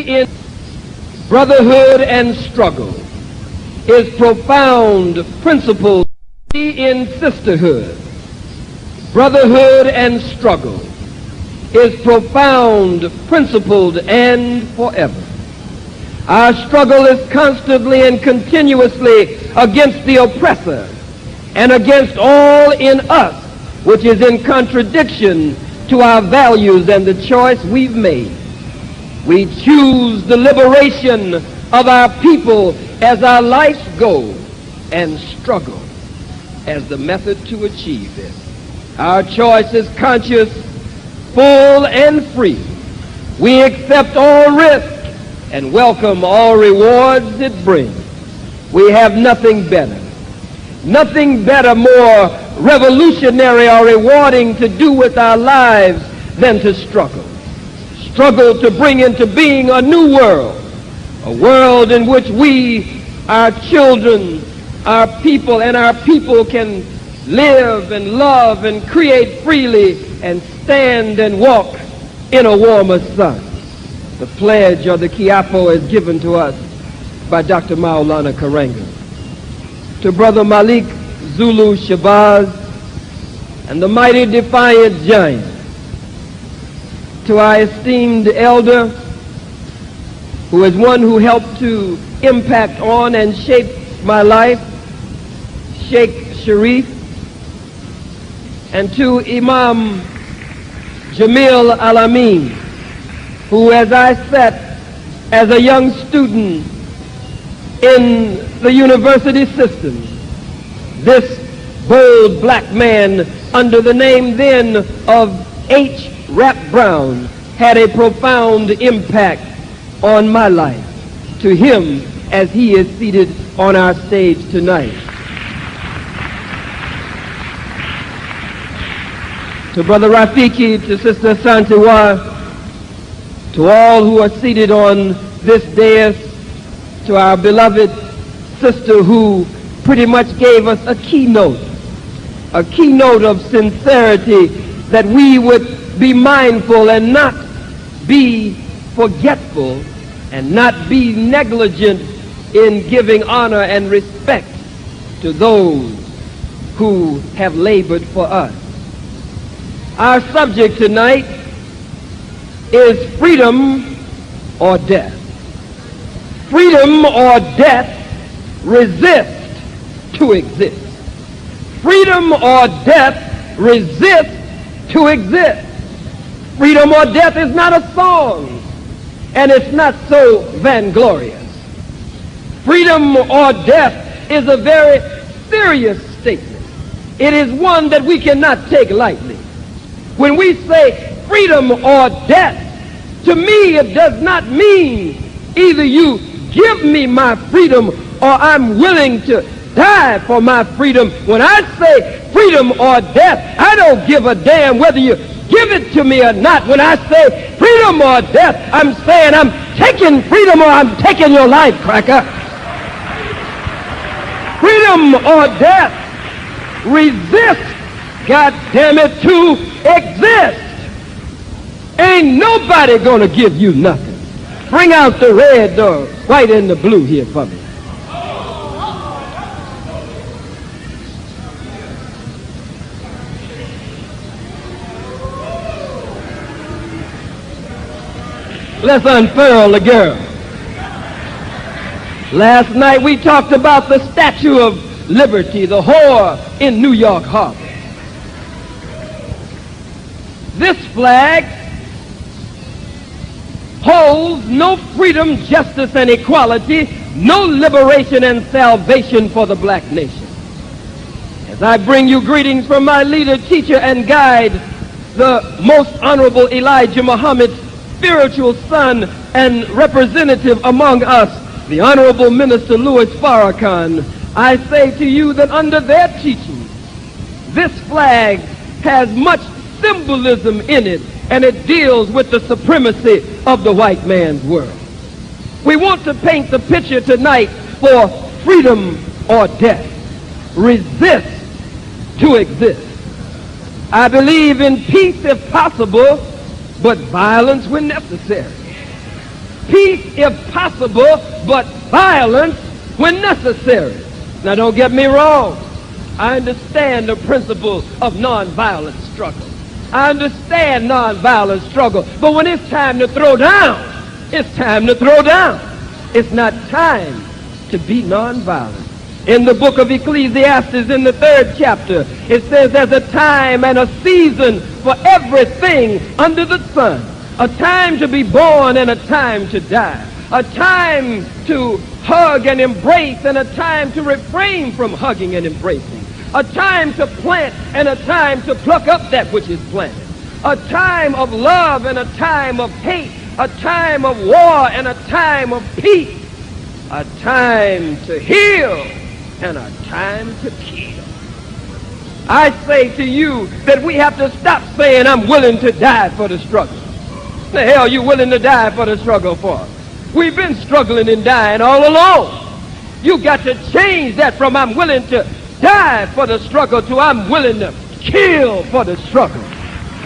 in brotherhood and struggle is profound principle in sisterhood. Brotherhood and struggle is profound, principled, and forever. Our struggle is constantly and continuously against the oppressor and against all in us which is in contradiction to our values and the choice we've made. We choose the liberation of our people as our life's goal and struggle as the method to achieve it. Our choice is conscious, full, and free. We accept all risk and welcome all rewards it brings. We have nothing better, more revolutionary or rewarding to do with our lives than to struggle. Struggle to bring into being a new world, a world in which we, our children, our people can live and love and create freely and stand and walk in a warmer sun. The pledge or the kiapo is given to us by Dr. Maulana Karenga. To Brother Malik Zulu Shabazz and the mighty defiant giant, to our esteemed elder, who is one who helped to impact on and shape my life, Sheikh Sharif, and to Imam Jamil Al-Amin, who, as I sat as a young student in the university system, this bold black man under the name then of H. Rap Brown had a profound impact on my life. To him, as he is seated on our stage tonight. To Brother Rafiki, to Sister Santiwa, to all who are seated on this dais, to our beloved sister who pretty much gave us a keynote of sincerity, that we would be mindful and not be forgetful and not be negligent in giving honor and respect to those who have labored for us. Our subject tonight is freedom or death. Freedom or death, resist to exist. Freedom or death, resist to exist. Freedom or death is not a song, and it's not so vainglorious. Freedom or death is a very serious statement. It is one that we cannot take lightly. When we say freedom or death, to me it does not mean either you give me my freedom or I'm willing to die for my freedom. When I say freedom or death, I don't give a damn whether you give it to me or not. When I say freedom or death, I'm saying I'm taking freedom or I'm taking your life, cracker. Freedom or death, resist, God damn it, to exist. Ain't nobody gonna give you nothing. Bring out the red, the white, and the blue here for me. Let's unfurl the girl. Last night we talked about the Statue of Liberty, the whore in New York Harbor. This flag holds no freedom, justice, and equality, no liberation and salvation for the black nation. As I bring you greetings from my leader, teacher, and guide, the Most Honorable Elijah Muhammad's spiritual son and representative among us, the Honorable Minister Louis Farrakhan, I say to you that under their teaching, this flag has much symbolism in it, and it deals with the supremacy of the white man's world. We want to paint the picture tonight for freedom or death. Resist to exist. I believe in peace if possible, but violence when necessary. peace if possible, but violence when necessary. Now don't get me wrong. I understand the principle of nonviolent struggle. I understand nonviolent struggle. But when it's time to throw down, it's time to throw down. It's not time to be nonviolent. In the book of Ecclesiastes, in the 3rd chapter, it says there's a time and a season for everything under the sun. A time to be born and a time to die. A time to hug and embrace and a time to refrain from hugging and embracing. A time to plant and a time to pluck up that which is planted. A time of love and a time of hate. A time of war and a time of peace. A time to heal and a time to kill. I say to you that we have to stop saying, I'm willing to die for the struggle. The hell you willing to die for the struggle for? We've been struggling and dying all along. You got to change that from I'm willing to die for the struggle to I'm willing to kill for the struggle.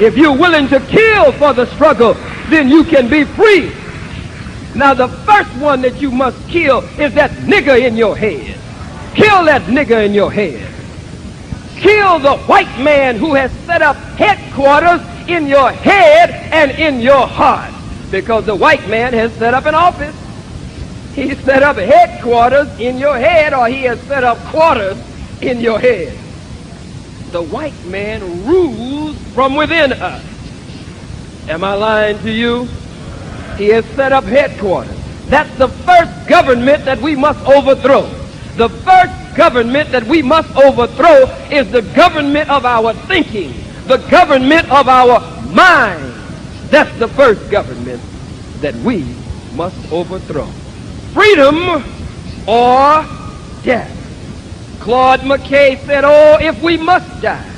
If you're willing to kill for the struggle, then you can be free. Now the first one that you must kill is that nigger in your head. Kill that nigger in your head. Kill the white man who has set up headquarters in your head and in your heart. Because the white man has set up an office. He set up headquarters in your head, or he has set up quarters in your head. The white man rules from within us. Am I lying to you? He has set up headquarters. That's the first government that we must overthrow. The first government that we must overthrow is the government of our thinking, the government of our mind. That's the first government that we must overthrow. Freedom or death. Claude McKay said, oh, if we must die.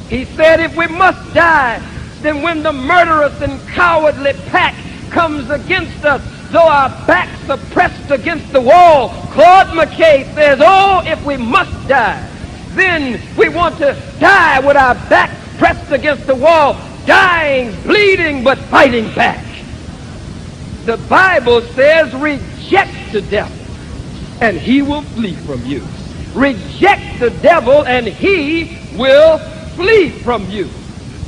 He said, if we must die, then when the murderous and cowardly pack comes against us, though our backs are pressed against the wall, Claude McKay says, oh, if we must die, then we want to die with our backs pressed against the wall, dying, bleeding, but fighting back. The Bible says, reject the devil, and he will flee from you. Reject the devil, and he will flee from you.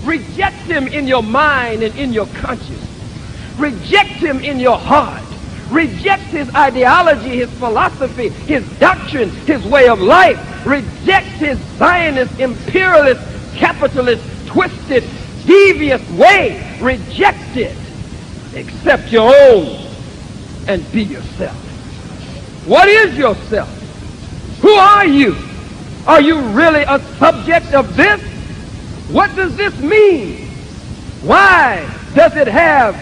Reject him in your mind and in your conscience. Reject him in your heart. Reject his ideology, his philosophy, his doctrine, his way of life. Reject his Zionist, imperialist, capitalist, twisted, devious way. Reject it. Accept your own and be yourself. What is yourself? Who are you? Are you really a subject of this? What does this mean? Why does it have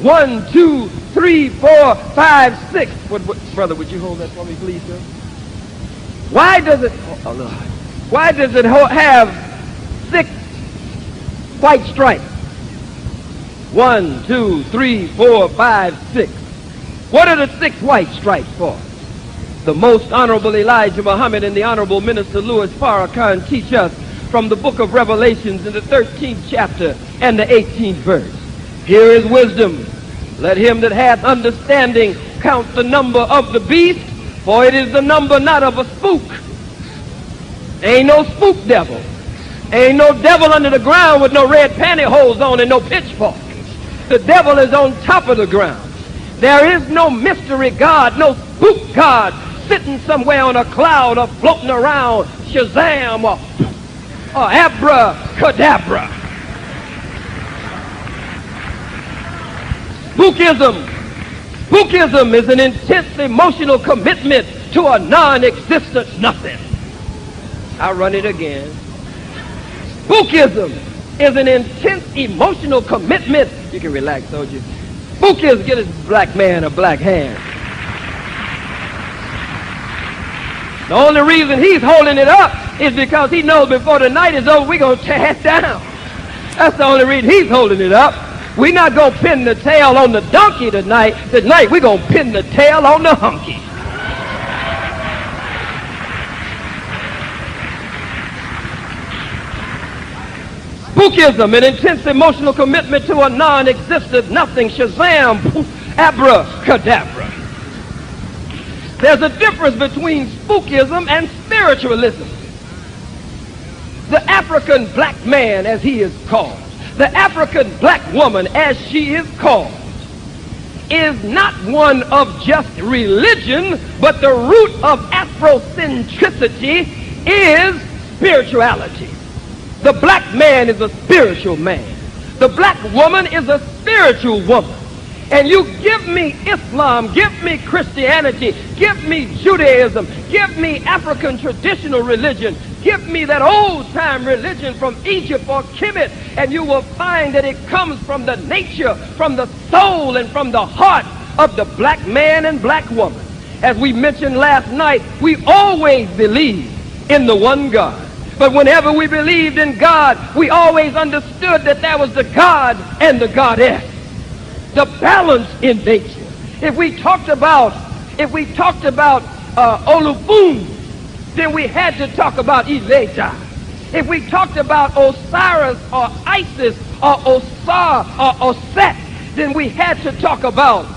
1, 2, 3, 4, 5, 6? Brother, would you hold that for me, please, sir? Why does it? Why does it have 6 white stripes? 1, 2, 3, 4, 5, 6. What are the 6 white stripes for? The Most Honorable Elijah Muhammad and the Honorable Minister Louis Farrakhan teach us from the book of Revelations in the 13th chapter and the 18th verse. Here is wisdom. Let him that hath understanding count the number of the beast, for it is the number not of a spook. Ain't no spook devil. Ain't no devil under the ground with no red pantyhose on and no pitchfork. The devil is on top of the ground. There is no mystery God, no spook God sitting somewhere on a cloud or floating around Shazam or abracadabra. Spookism is an intense emotional commitment to a non-existent nothing. I'll run it again. Spookism is an intense emotional commitment. You can relax, soldier. Spookism, get this black man a black hand. The only reason he's holding it up is because he knows before the night is over, we're going to tear it down. That's the only reason he's holding it up. We're not going to pin the tail on the donkey tonight. Tonight, we're going to pin the tail on the hunky. Spookism, an intense emotional commitment to a non-existent nothing. Shazam, poof, abracadabra. There's a difference between spookism and spiritualism. The African black man, as he is called, the African black woman, as she is called, is not one of just religion, but the root of Afrocentricity is spirituality. The black man is a spiritual man. The black woman is a spiritual woman. And you give me Islam, give me Christianity, give me Judaism, give me African traditional religion, give me that old-time religion from Egypt or Kemet, and you will find that it comes from the nature, from the soul, and from the heart of the black man and black woman. As we mentioned last night, we always believe in the one God. But whenever we believed in God, we always understood that there was the God and the Goddess. The balance in nature. If we talked about Olufun, then we had to talk about Elijah. If we talked about Osiris or Isis or Osar or Oset, then we had to talk about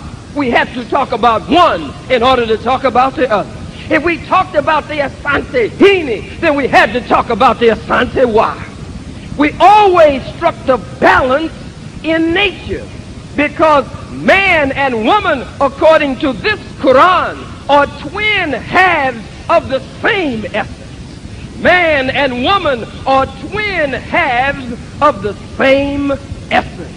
one in order to talk about the other. If we talked about the Asante Hini, then we had to talk about the Asante Wa. We always struck the balance in nature, because man and woman, according to this Quran, are twin halves of the same essence. Man and woman are twin halves of the same essence.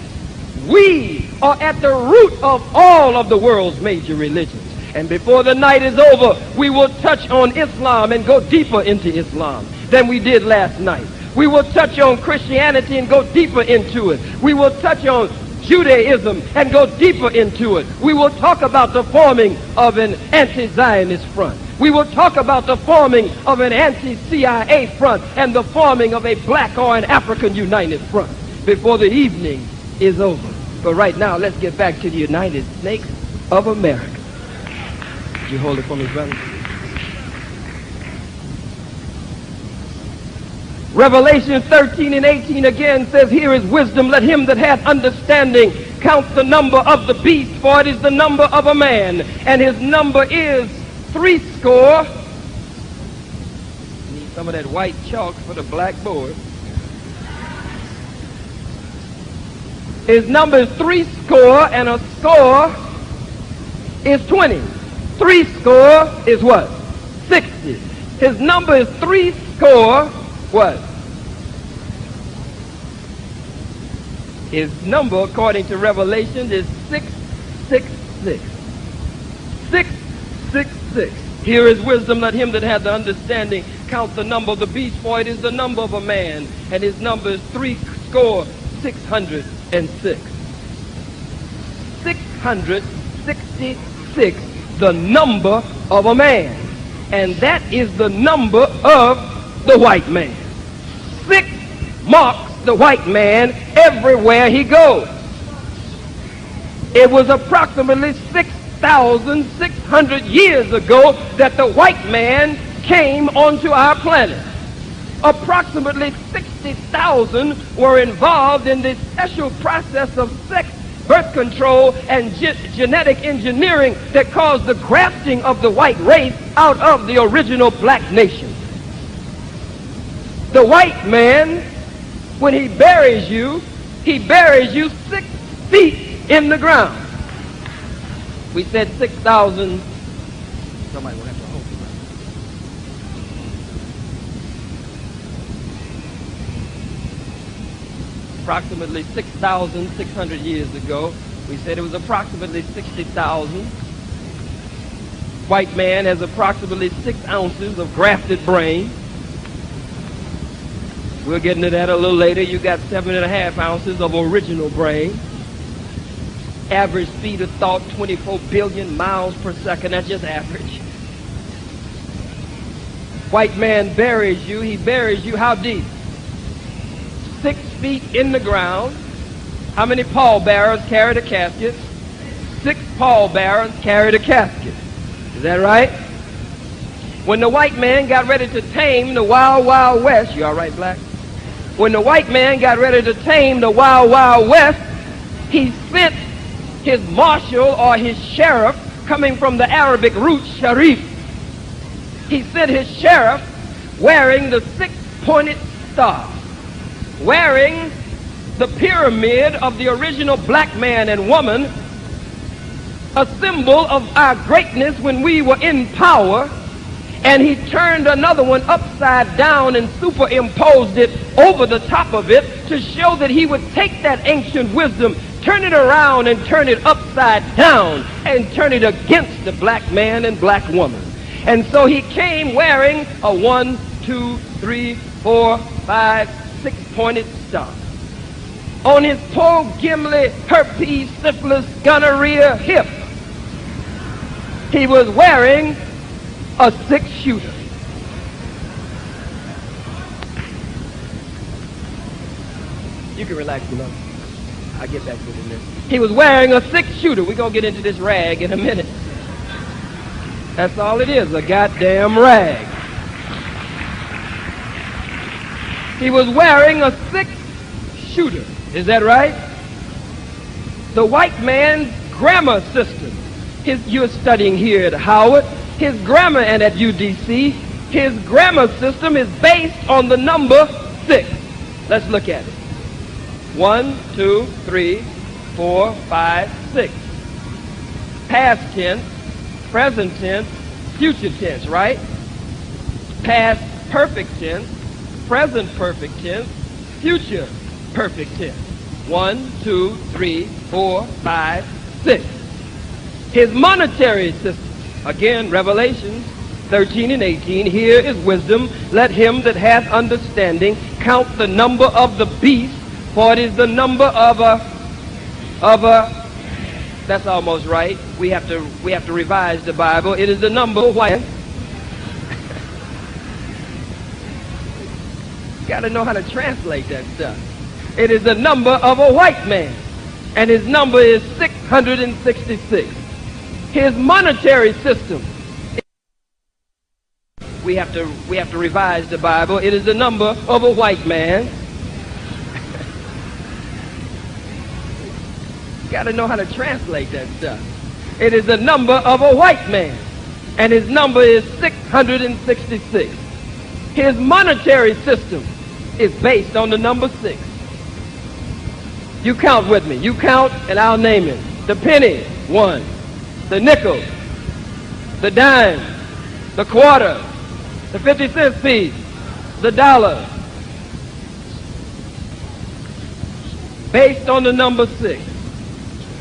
We are at the root of all of the world's major religions. And before the night is over, we will touch on Islam and go deeper into Islam than we did last night. We will touch on Christianity and go deeper into it. We will touch on Judaism and go deeper into it. We will talk about the forming of an anti-Zionist front. We will talk about the forming of an anti-CIA front and the forming of a black or an African united front before the evening is over. But right now, let's get back to the United States of America. Would you hold it for me, brother? Revelation 13 and 18 again says, here is wisdom. Let him that hath understanding count the number of the beast, for it is the number of a man, and his number is 80. Need some of that white chalk for the blackboard. His number is 80, and a score is 20. 80 is what? 60. His number is 80. What? His number, according to Revelation, is 666. 666. Here is wisdom. Let him that hath the understanding count the number of the beast, for it is the number of a man, and his number is 666. 666, the number of a man. And that is the number of the white man. 6 marks the white man everywhere he goes. It was approximately 6,600 years ago that the white man came onto our planet. Approximately 60,000 were involved in this special process of sex, birth control, and genetic engineering that caused the grafting of the white race out of the original black nation. The white man, when he buries you 6 feet in the ground. We said 6,000. Somebody will have to hold it. Approximately 6,600 years ago, we said it was approximately 60,000. White man has approximately 6 ounces of grafted brain. We'll get into that a little later. You got 7.5 ounces of original brain. Average speed of thought, 24 billion miles per second. That's just average. White man buries you. He buries you how deep? 6 feet in the ground. How many pallbearers carry the casket? 6 pallbearers carry the casket. Is that right? When the white man got ready to tame the wild, wild west, you all right, black? When the white man got ready to tame the Wild Wild West, he sent his marshal or his sheriff, coming from the Arabic root sharif. He sent his sheriff wearing the six-pointed star, wearing the pyramid of the original black man and woman, a symbol of our greatness when we were in power, and he turned another one upside down and superimposed it over the top of it to show that he would take that ancient wisdom, turn it around and turn it upside down and turn it against the black man and black woman. And so he came wearing a 1, 2, 3, 4, 5, 6-pointed star. On his poor gimli, herpes, syphilis, gonorrhea hip, he was wearing a 6-shooter. You can relax, beloved. I'll get back to it in a minute. He was wearing a 6-shooter. We're going to get into this rag in a minute. That's all it is, a goddamn rag. He was wearing a 6-shooter. Is that right? The white man's grammar system. You're studying here at Howard. His grammar, and at UDC, his grammar system is based on the number 6. Let's look at it. 1, 2, 3, 4, 5, 6. Past tense, present tense, future tense, right? Past perfect tense, present perfect tense, future perfect tense. 1, 2, 3, 4, 5, 6. His monetary system, again, Revelations 13 and 18, here is wisdom. Let him that hath understanding count the number of the beast, for it is the number of a, that's almost right. We have to revise the Bible. It is the number of white. Got to know how to translate that stuff. It is the number of a white man, and his number is 666. His monetary system, we have to revise the Bible. It is the number of a white man. Got to know how to translate that stuff. It is the number of a white man, and his number is 666. His monetary system is based on the number 6. You count with me. You count, and I'll name it. The penny, 1. The nickel, the dime, the quarter, the 50-cent piece, the dollar, based on the number 6.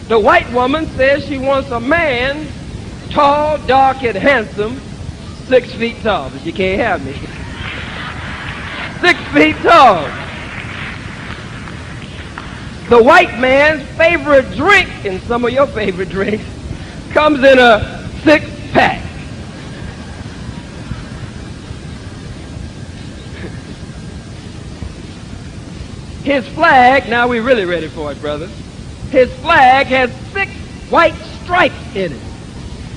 The white woman says she wants a man tall, dark, and handsome, 6 feet tall, but she can't have me. 6 feet tall. The white man's favorite drink, and some of your favorite drinks, comes in a 6-pack. His flag, now we're really ready for it, brothers. His flag has 6 white stripes in it.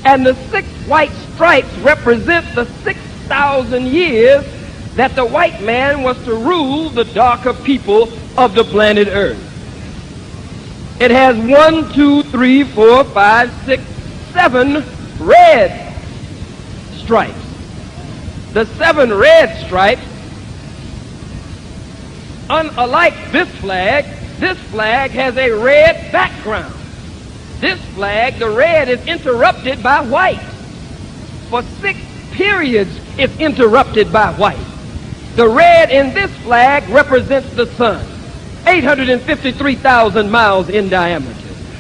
And the 6 white stripes represent the 6,000 years that the white man was to rule the darker people of the planet Earth. It has 1, 2, 3, 4, 5, 6, 7 red stripes. The 7 red stripes, unlike this flag has a red background. This flag, the red, is interrupted by white. For 6 periods, it's interrupted by white. The red in this flag represents the sun, 853,000 miles in diameter,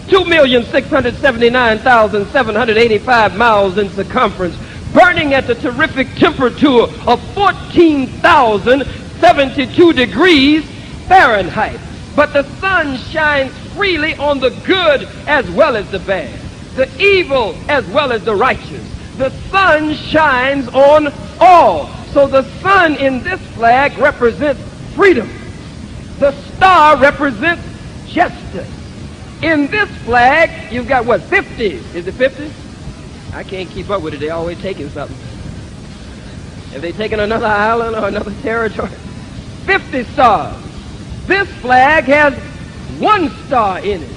2,679,785 miles in circumference, burning at the terrific temperature of 14,072 degrees Fahrenheit. But the sun shines freely on the good as well as the bad, the evil as well as the righteous. The sun shines on all. So the sun in this flag represents freedom. The star represents justice. In this flag, you've got what, 50? Is it 50? I can't keep up with it. They're always taking something. Have they taken another island or another territory? 50 stars. This flag has one star in it.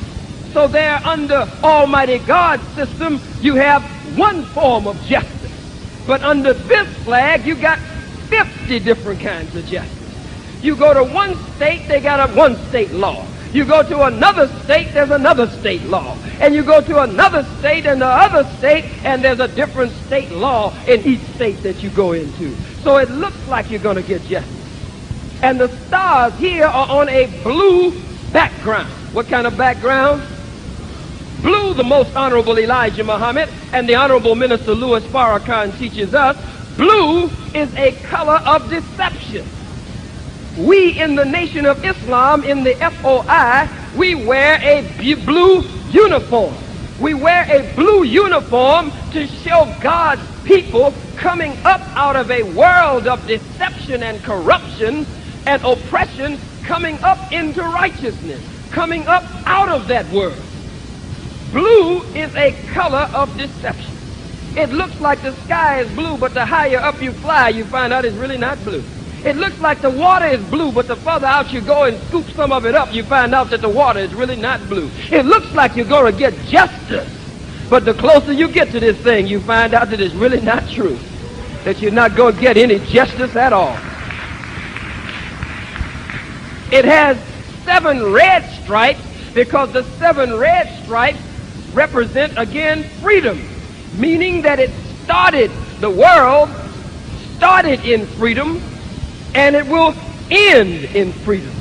So there, under Almighty God's system, you have one form of justice. But under this flag, you got 50 different kinds of justice. You go to one state, they got a one state law. You go to another state, there's another state law. And you go to another state and the other state, and there's a different state law in each state that you go into. So it looks like you're going to get justice. And the stars here are on a blue background. What kind of background? Blue. The Most Honorable Elijah Muhammad and the Honorable Minister Louis Farrakhan teaches us, blue is a color of deception. We in the Nation of Islam, in the FOI, we wear a blue uniform. We wear a blue uniform to show God's people coming up out of a world of deception and corruption and oppression, coming up into righteousness, coming up out of that world. Blue is a color of deception. It looks like the sky is blue, but the higher up you fly, you find out it's really not blue. It looks like the water is blue, but the further out you go and scoop some of it up, you find out that the water is really not blue. It looks like you're going to get justice, but the closer you get to this thing, you find out that it's really not true, that you're not going to get any justice at all. It has 7 red stripes because the 7 red stripes represent, again, freedom, meaning that it started, the world started in freedom, and it will end in freedom.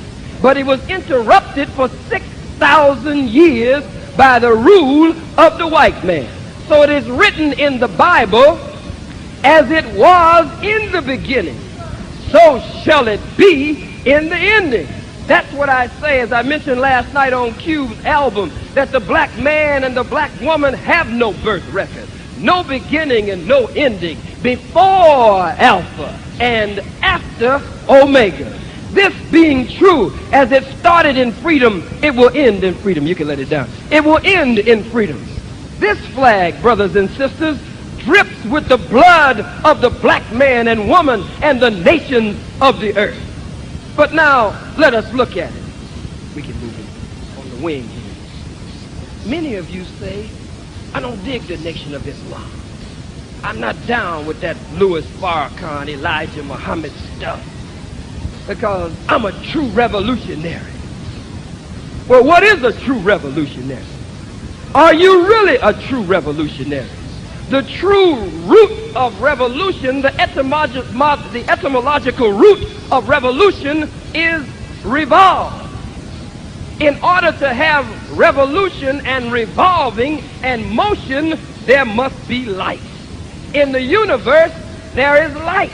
But it was interrupted for 6,000 years by the rule of the white man. So it is written in the Bible, as it was in the beginning, so shall it be in the ending. That's what I say, as I mentioned last night on Cube's album, that the black man and the black woman have no birth record, no beginning and no ending, before Alpha and after Omega. This being true, as it started in freedom, it will end in freedom. You can let it down. It will end in freedom. This flag, brothers and sisters, drips with the blood of the black man and woman and the nations of the earth. But now, let us look at it. We can move it on the wing here. Many of you say, I don't dig the Nation of Islam. I'm not down with that Louis Farrakhan, Elijah Muhammad stuff, because I'm a true revolutionary. Well, what is a true revolutionary? Are you really a true revolutionary? The true root of revolution, the etymological root of revolution is revolve. In order to have revolution and revolving and motion, there must be light. In the universe, there is light.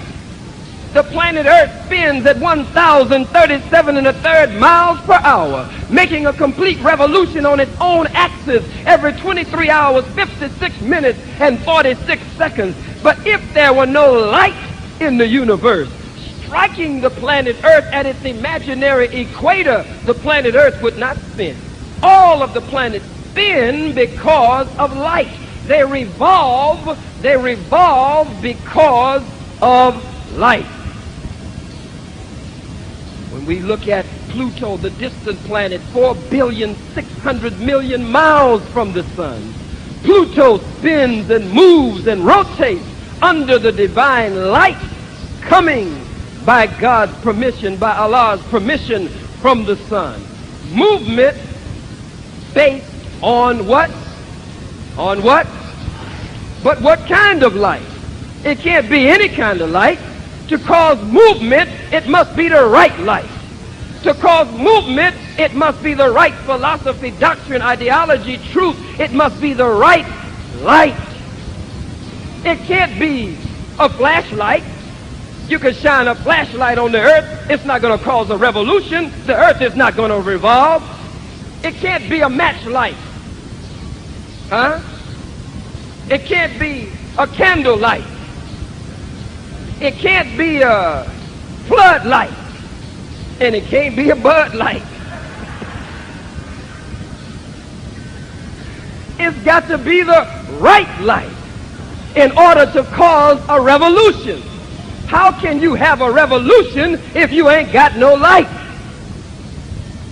The planet Earth spins at 1,037 1/3 miles per hour, making a complete revolution on its own axis every 23 hours, 56 minutes, and 46 seconds. But if there were no light in the universe, striking the planet Earth at its imaginary equator, the planet Earth would not spin. All of the planets spin because of light. They revolve because of light. When we look at Pluto, the distant planet, 4,600,000,000 miles from the sun, Pluto spins and moves and rotates under the divine light coming by God's permission, by Allah's permission from the sun. Movement based on what? On what? But what kind of light? It can't be any kind of light. To cause movement, it must be the right light. To cause movement, it must be the right philosophy, doctrine, ideology, truth. It must be the right light. It can't be a flashlight. You can shine a flashlight on the earth. It's not going to cause a revolution. The earth is not going to revolve. It can't be a matchlight. Huh? It can't be a candlelight. It can't be a floodlight. And it can't be a Bud Light. It's got to be the right light in order to cause a revolution. How can you have a revolution if you ain't got no light?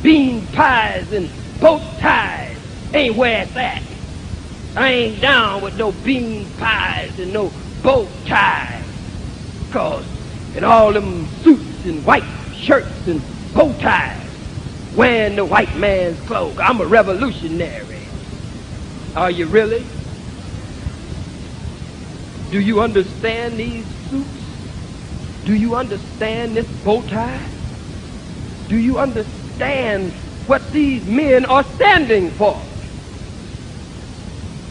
bean pies and bow ties ain't where it's at. I ain't down with no bean pies and no bow ties. Cause in all them suits and white shirts and bow ties, wearing the white man's clothes, I'm a revolutionary. Are you really? Do you understand these suits? Do you understand this bow tie? Do you understand what these men are standing for?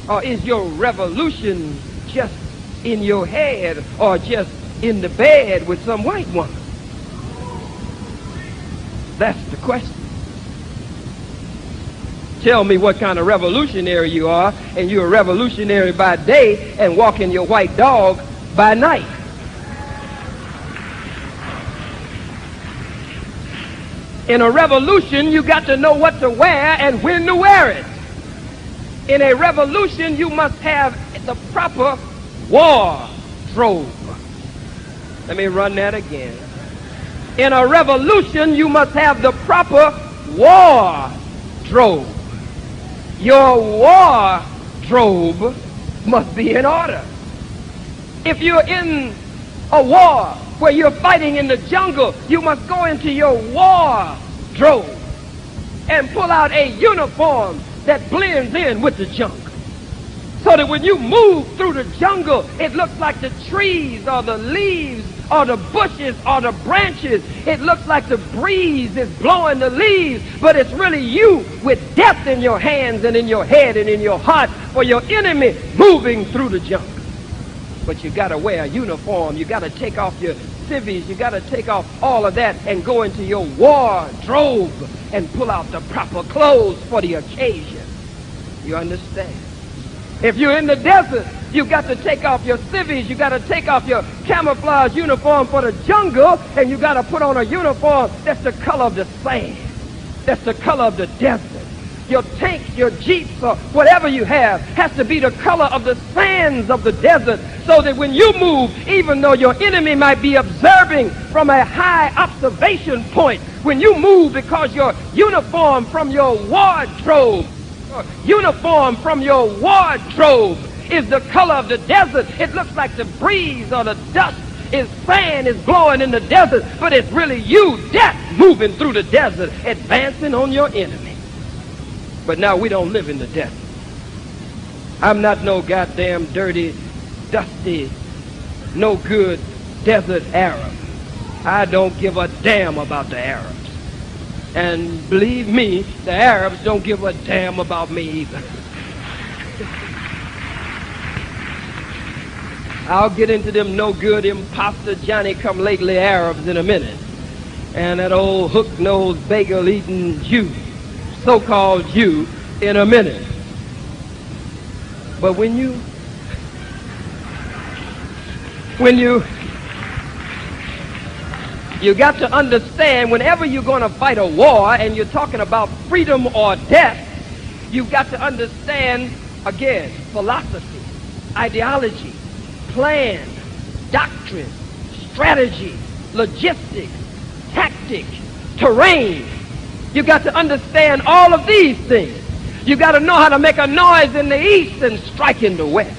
Or is your revolution just in your head or just in the bed with some white woman? That's the question. Tell me what kind of revolutionary you are, and you're a revolutionary by day and walking your white dog by night. In a revolution, you got to know what to wear and when to wear it. In a revolution, you must have the proper wardrobe. Let me run that again. In a revolution, you must have the proper wardrobe. Your wardrobe must be in order. If you're in a war where you're fighting in the jungle, you must go into your wardrobe and pull out a uniform that blends in with the jungle, so that when you move through the jungle, it looks like the trees or the leaves or the bushes or the branches. It looks like the breeze is blowing the leaves, but it's really you with death in your hands and in your head and in your heart for your enemy moving through the jungle. But you got to wear a uniform. You got to take off your civvies. You got to take off all of that and go into your wardrobe and pull out the proper clothes for the occasion. You understand? If you're in the desert, you got to take off your civvies. You got to take off your camouflage uniform for the jungle, and you got to put on a uniform that's the color of the sand. That's the color of the desert. Your tanks, your jeeps, or whatever you have has to be the color of the sands of the desert, so that when you move, even though your enemy might be observing from a high observation point, when you move, because your uniform from your wardrobe is the color of the desert, it looks like the breeze or the dust is sand is blowing in the desert, but it's really you, death, moving through the desert, advancing on your enemy. But now we don't live in the desert. I'm not no goddamn dirty, dusty, no good desert Arab. I don't give a damn about the Arabs. And believe me, the Arabs don't give a damn about me either. I'll get into them no good imposter Johnny-come-lately Arabs in a minute. And that old hook-nosed bagel-eating Jew, so-called Jew, in a minute. But when you got to understand, whenever you're going to fight a war and you're talking about freedom or death, you've got to understand, again, philosophy, ideology, plan, doctrine, strategy, logistics, tactics, terrain. You got to understand all of these things. You got to know how to make a noise in the east and strike in the west.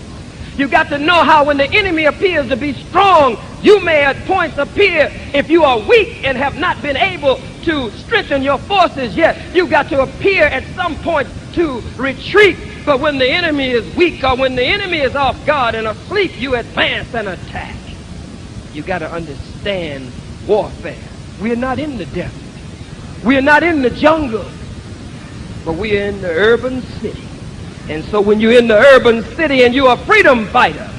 You got to know how when the enemy appears to be strong, you may at points appear, if you are weak and have not been able to strengthen your forces yet, you got to appear at some point to retreat. But when the enemy is weak or when the enemy is off guard and asleep, you advance and attack. You got to understand warfare. We're not in the desert. We're not in the jungle, but we're in the urban city. And so when you're in the urban city and you're a freedom fighter,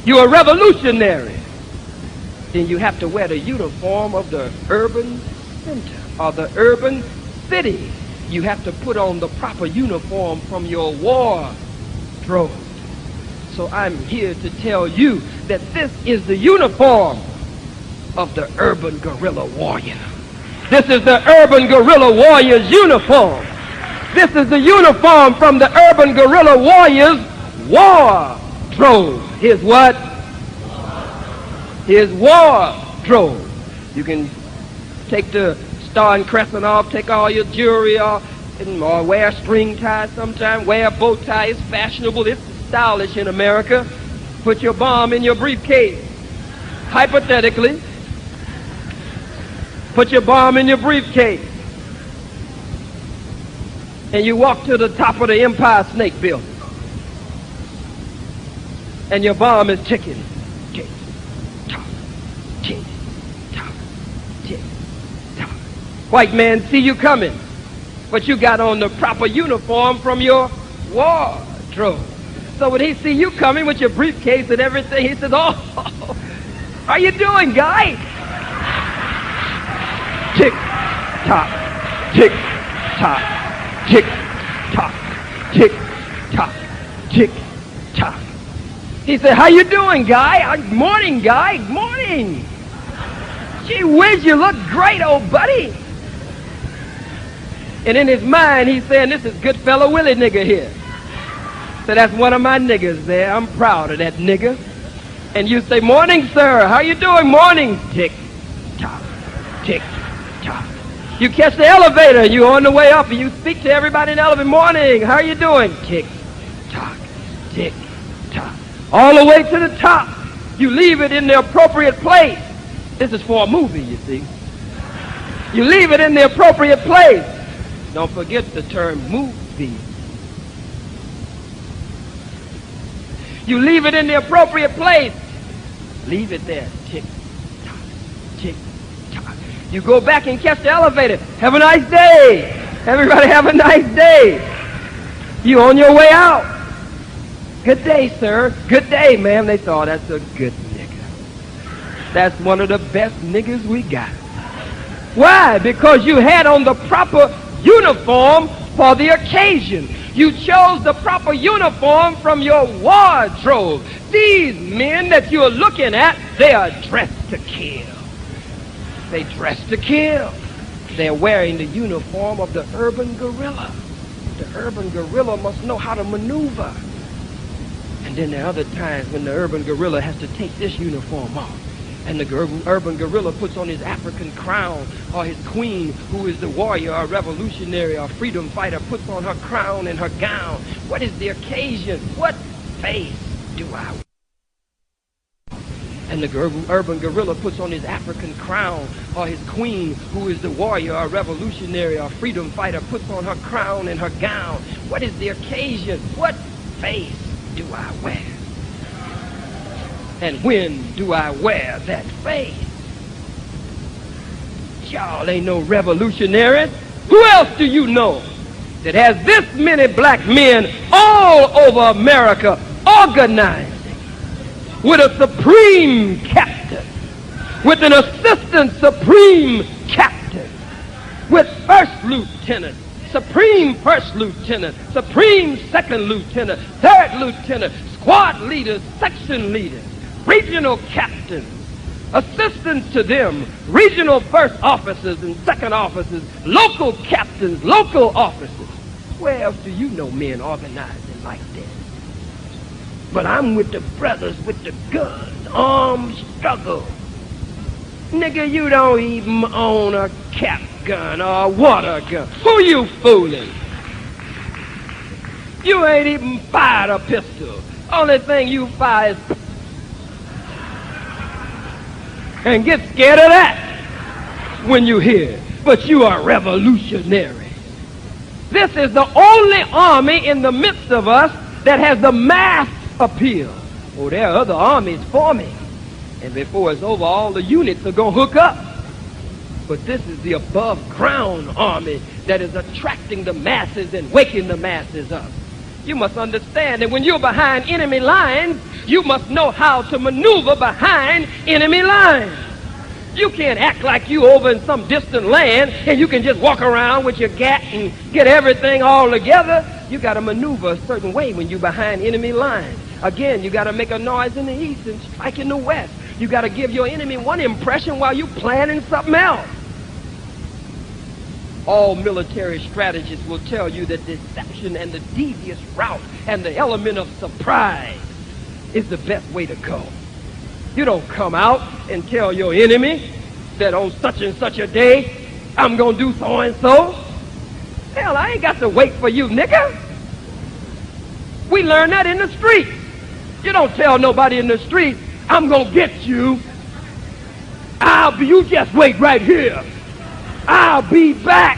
you're a revolutionary, then you have to wear the uniform of the urban center or the urban city. You have to put on the proper uniform from your wardrobe. So I'm here to tell you that this is the uniform of the urban guerrilla warrior. This is the urban guerrilla warrior's uniform. This is the uniform from the urban guerrilla warrior's wardrobe. His what? His wardrobe. You can take the star and crescent off, take all your jewelry off, or wear a string tie sometime, wear a bow tie. It's fashionable, it's stylish in America. Put your bomb in your briefcase. Hypothetically, put your bomb in your briefcase. And you walk to the top of the Empire State Building. And your bomb is ticking. Tick, tock, tick, tock, tick, tock. White man see you coming, but you got on the proper uniform from your wardrobe. So when he see you coming with your briefcase and everything, he says, "Oh, how you doing, guy?" Tick, tock, tick, tock, tick, tock, tick, tock, tick, tock. He said, "How you doing, guy?" "Morning, guy, morning." "Gee whiz, you look great, old buddy." And in his mind, he's saying, "This is good fellow Willie nigger here." So that's one of my niggers there. I'm proud of that nigger. And you say, "Morning, sir. How you doing?" "Morning." Tick, tock, tick, tock. You catch the elevator, and you're on the way up, and you speak to everybody in the elevator. "Morning. How you doing?" Tick, tock, tick, tock. All the way to the top. You leave it in the appropriate place. This is for a movie, you see. You leave it in the appropriate place. Don't forget the term movie. You leave it in the appropriate place. Leave it there. Tick, tock, tick, tock. You go back and catch the elevator. "Have a nice day. Everybody have a nice day." You on your way out. "Good day, sir." "Good day, ma'am." They thought, "That's a good nigger. That's one of the best niggers we got." Why? Because you had on the proper uniform for the occasion. You chose the proper uniform from your wardrobe. These men that you're looking at, they are dressed to kill. They dress to kill. They're wearing the uniform of the urban guerrilla. The urban guerrilla must know how to maneuver. And then there are other times when the urban guerrilla has to take this uniform off. And the urban guerrilla puts on his African crown, or his queen, who is the warrior or revolutionary or freedom fighter, puts on her crown and her gown. What is the occasion? What face do I wear? And the urban guerrilla puts on his African crown, or his queen, who is the warrior or revolutionary or freedom fighter, puts on her crown and her gown. What is the occasion? What face do I wear? And when do I wear that face? Y'all ain't no revolutionaries. Who else do you know that has this many black men all over America organizing with a supreme captain, with an assistant supreme captain, with first lieutenant, supreme first lieutenant, supreme second lieutenant, third lieutenant, squad leaders, section leaders, regional captains, assistants to them, regional first officers and second officers, local captains, local officers. Where else do you know men organizing like this? But I'm with the brothers with the guns, armed struggle. Nigga, you don't even own a cap gun or a water gun. Who you fooling? You ain't even fired a pistol. Only thing you fire is and get scared of that when you hear it. But you are revolutionary. This is the only army in the midst of us that has the mass appeal. Oh, there are other armies forming. And before it's over, all the units are going to hook up. But this is the above ground army that is attracting the masses and waking the masses up. You must understand that when you're behind enemy lines, you must know how to maneuver behind enemy lines. You can't act like you over in some distant land and you can just walk around with your gat and get everything all together. You got to maneuver a certain way when you're behind enemy lines. Again, you got to make a noise in the east and strike in the west. You got to give your enemy one impression while you're planning something else. All military strategists will tell you that deception and the devious route and the element of surprise is the best way to go. You don't come out and tell your enemy that on such and such a day I'm going to do so and so. Hell, I ain't got to wait for you, nigga. We learn that in the street. You don't tell nobody in the street, I'm going to get you. You just wait right here. I'll be back.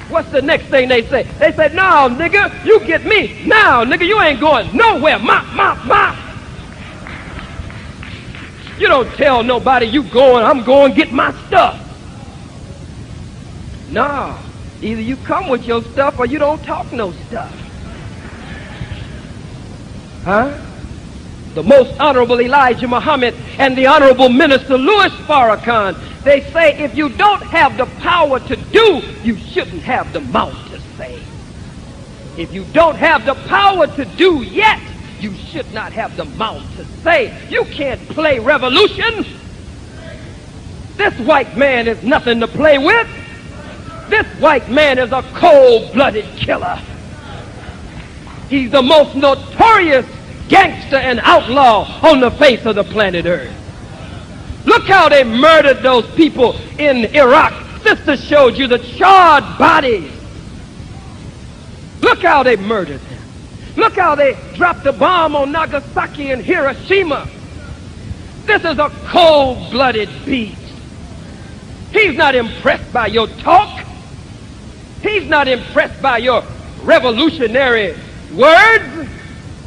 What's the next thing they say? They say, no, nigga, you get me. No, nigga, you ain't going nowhere. Mop. You don't tell nobody you going, I'm going to get my stuff. No, either you come with your stuff or you don't talk no stuff. Huh? The most honorable Elijah Muhammad and the honorable minister Louis Farrakhan, they say if you don't have the power to do, you shouldn't have the mouth to say. If you don't have the power to do yet, you should not have the mouth to say. You can't play revolution. This white man is nothing to play with. This white man is a cold-blooded killer. He's the most notorious gangster and outlaw on the face of the planet Earth. Look how they murdered those people in Iraq. Sister showed you the charred bodies. Look how they murdered them. Look how they dropped the bomb on Nagasaki and Hiroshima. This is a cold-blooded beast. He's not impressed by your talk. He's not impressed by your revolutionary words.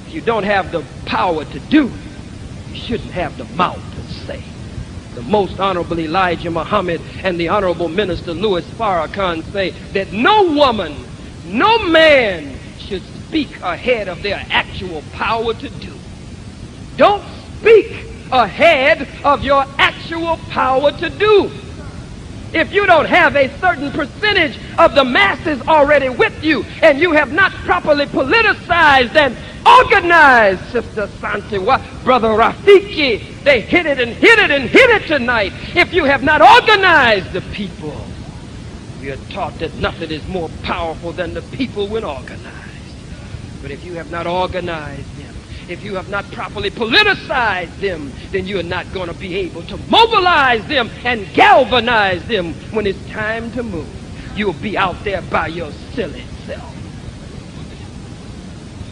If you don't have the power to do, you shouldn't have the mouth to say. The most honorable Elijah Muhammad and the honorable minister Louis Farrakhan say that no woman, no man should speak ahead of their actual power to do. Don't speak ahead of your actual power to do. If you don't have a certain percentage of the masses already with you and you have not properly politicized and organized, Sister Santiwa, Brother Rafiki, they hit it tonight. If you have not organized the people, we are taught that nothing is more powerful than the people when organized. But if you have not organized them, if you have not properly politicized them, then you are not going to be able to mobilize them and galvanize them when it's time to move. You'll be out there by your silly self.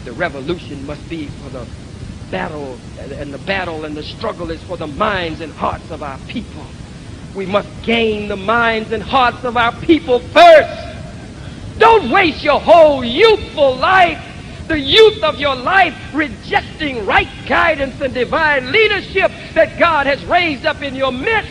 The revolution must be for the battle, and the struggle is for the minds and hearts of our people. We must gain the minds and hearts of our people first. Don't waste your whole youthful life, the youth of your life, rejecting right guidance and divine leadership that God has raised up in your midst.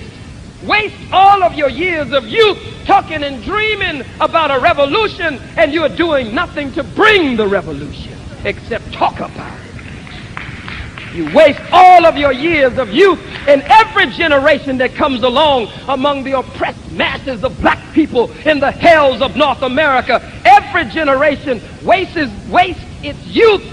Waste all of your years of youth talking and dreaming about a revolution, and you're doing nothing to bring the revolution except talk about it. You waste all of your years of youth, and every generation that comes along among the oppressed masses of black people in the hells of North America, every generation wastes its youth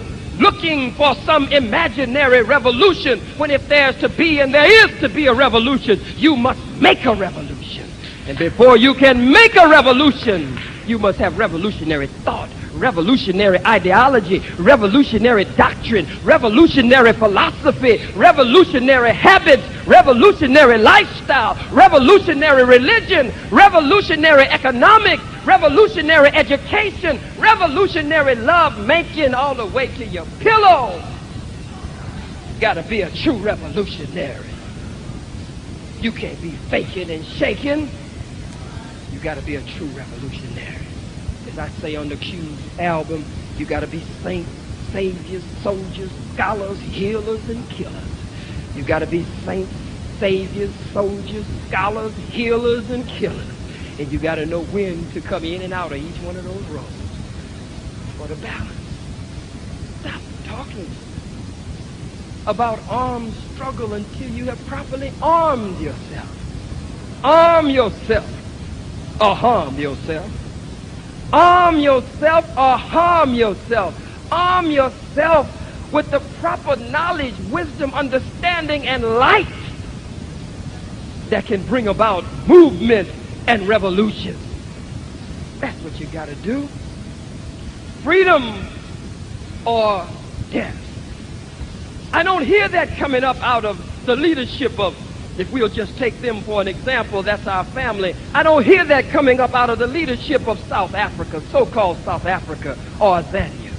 looking for some imaginary revolution, when if there's to be, and there is to be, a revolution, you must make a revolution. And before you can make a revolution, you must have revolutionary thought, revolutionary ideology, revolutionary doctrine, revolutionary philosophy, revolutionary habits, revolutionary lifestyle, revolutionary religion, revolutionary economics, revolutionary education, revolutionary love making, all the way to your pillow. You gotta be a true revolutionary. You can't be faking and shaking. You gotta be a true revolutionary. As I say on the Q's album, you gotta be saints, saviors, soldiers, scholars, healers, and killers. You gotta be saints, saviors, soldiers, scholars, healers, and killers. And you gotta know when to come in and out of each one of those roles for the balance. Stop talking about armed struggle until you have properly armed yourself. Arm yourself or harm yourself. Arm yourself or harm yourself. Arm yourself with the proper knowledge, wisdom, understanding, and light that can bring about movement and revolution. That's what you got to do. Freedom or death. I don't hear that coming up out of the leadership of If we'll just take them for an example, that's our family. I don't hear that coming up out of the leadership of South Africa, so-called South Africa, or Zambia.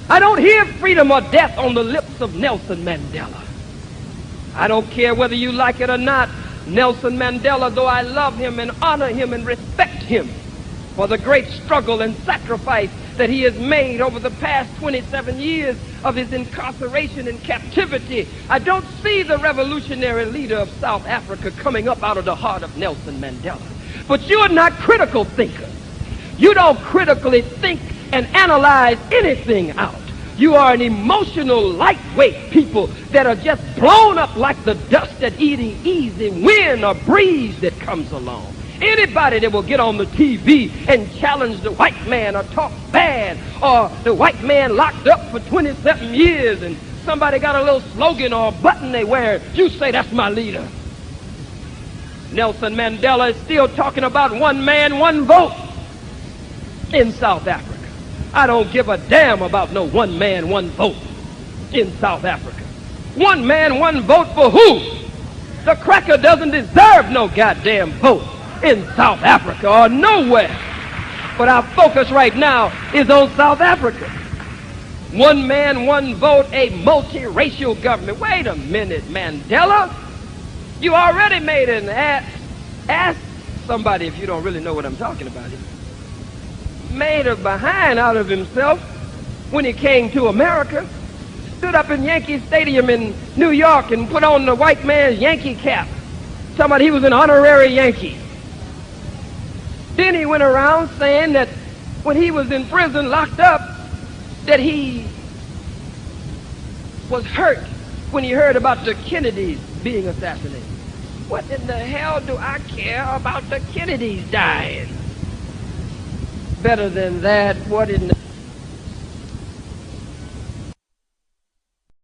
I don't hear freedom or death on the lips of Nelson Mandela. I don't care whether you like it or not, Nelson Mandela, though I love him and honor him and respect him for the great struggle and sacrifice that he has made over the past 27 years of his incarceration and captivity, I don't see the revolutionary leader of South Africa coming up out of the heart of Nelson Mandela. But you are not critical thinkers. You don't critically think and analyze anything out. You are an emotional, lightweight people that are just blown up like the dust at any easy wind or breeze that comes along. Anybody that will get on the TV and challenge the white man or talk bad, or the white man locked up for 27 years and somebody got a little slogan or a button they wear, you say, that's my leader. Nelson Mandela is still talking about one man, one vote in South Africa. I don't give a damn about no one man, one vote in South Africa. One man, one vote for who? The cracker doesn't deserve no goddamn vote in South Africa or nowhere. But our focus right now is on South Africa. One man, one vote, a multiracial government. Wait a minute, Mandela. You already made an ass. Ask somebody if you don't really know what I'm talking about here. Made a behind out of himself when he came to America. Stood up in Yankee Stadium in New York and put on the white man's Yankee cap. Talking about he was an honorary Yankee. Then he went around saying that when he was in prison, locked up, that he was hurt when he heard about the Kennedys being assassinated. What in the hell do I care about the Kennedys dying? Better than that, what in the